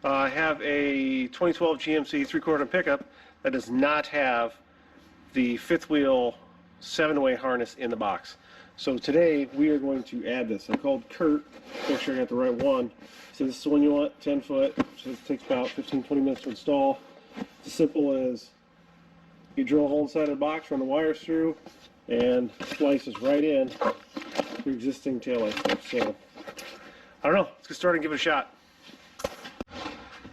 I have a 2012 GMC 3/4 pickup that does not have the fifth wheel 7-way harness in the box. So today we are going to add this. I called Curt, make sure I got the right one. So this is the one you want, 10 foot. So it takes about 15-20 minutes to install. It's as simple as you drill a hole inside of the box, run the wires through, and slices right in the existing taillight. So I don't know, let's get started and give it a shot.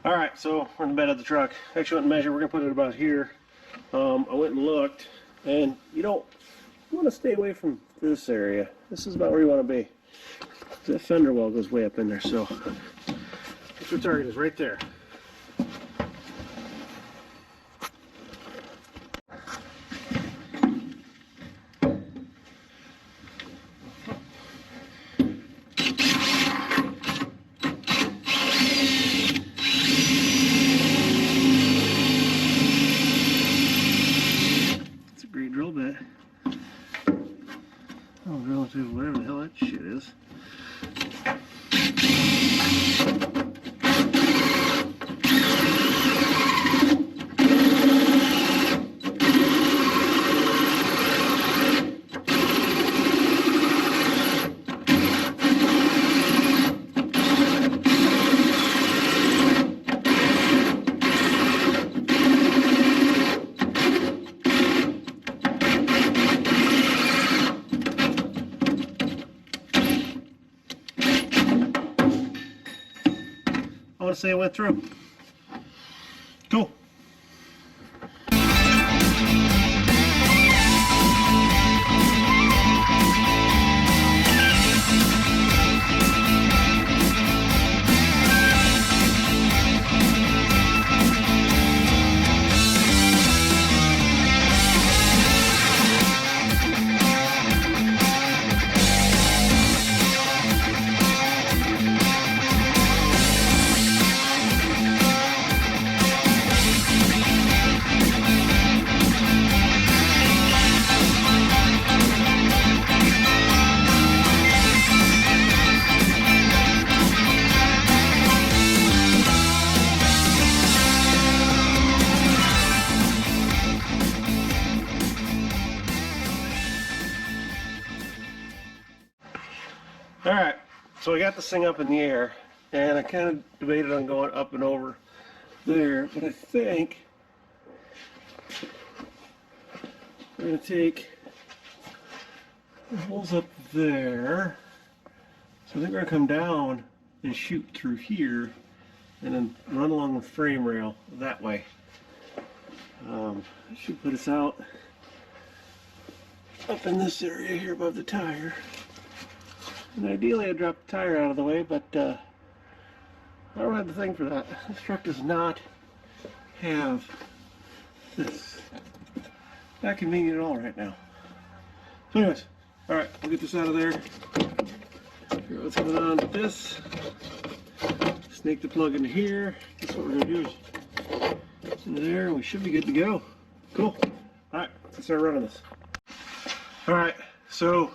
Alright, so we're in the bed of the truck. Actually went and measured, we're going to put it about here. I went and looked, and you want to stay away from this area. This is about where you want to be. That fender well goes way up in there, so the target is right there. It's a great drill bit. I'll drill into whatever the hell that shit is. I want to say it went through. Cool. Alright, so I got this thing up in the air, and I kind of debated on going up and over there, but I think we're going to take the holes up there. So I think we're going to come down and shoot through here, and then run along the frame rail that way. I should put us out up in this area here above the tire. And ideally I'd drop the tire out of the way, but I don't have the thing for that. This truck does not have this. Not convenient at all right now. So anyways, alright, we'll get this out of there. Figure out what's going on with this. Snake the plug in here. That's what we're going to do is in there, and we should be good to go. Cool. Alright, let's start running this. Alright, so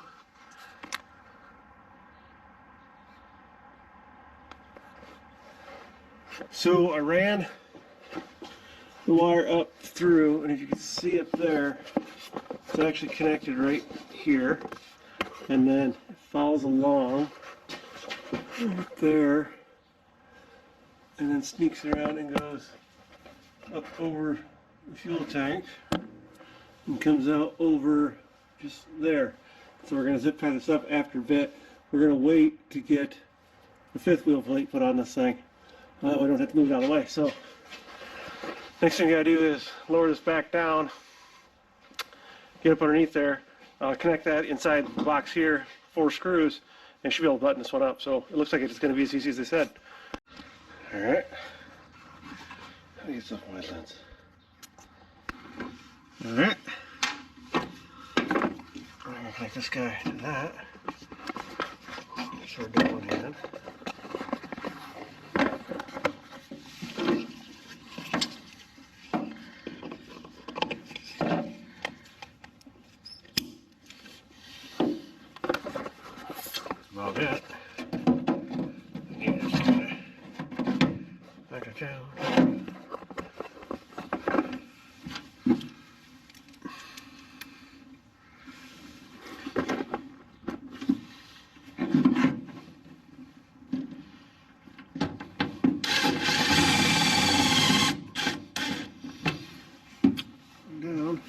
I ran the wire up through, and if you can see up there, it's actually connected right here, and then it follows along right there, and then sneaks around and goes up over the fuel tank and comes out over just there. So we're going to zip tie this up after a bit. We're going to wait to get the fifth wheel plate put on this thing. We don't have to move it out of the way. So next thing you gotta do is lower this back down, get up underneath there, connect that inside the box here, 4 screws, and should be able to button this one up. So it looks like it's going to be as easy as they said. Alright, how do you get stuff on my lens? Alright, I'm going to connect this guy to that. So we're doing one hand. About it. Yeah, just gonna back Okay. Down.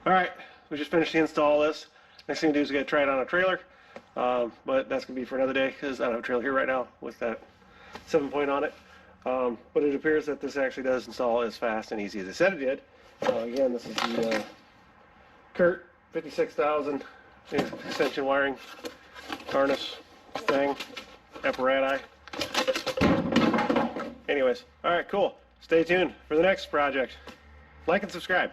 Alright, we just finished the install of this. Next thing to do is get to try it on a trailer. But that's going to be for another day because I don't have a trailer here right now with that 7-point on it. But it appears that this actually does install as fast and easy as I said it did. Again, this is the Curt 56,000 extension wiring harness thing, apparatus. Anyways, alright, cool. Stay tuned for the next project. Like and subscribe.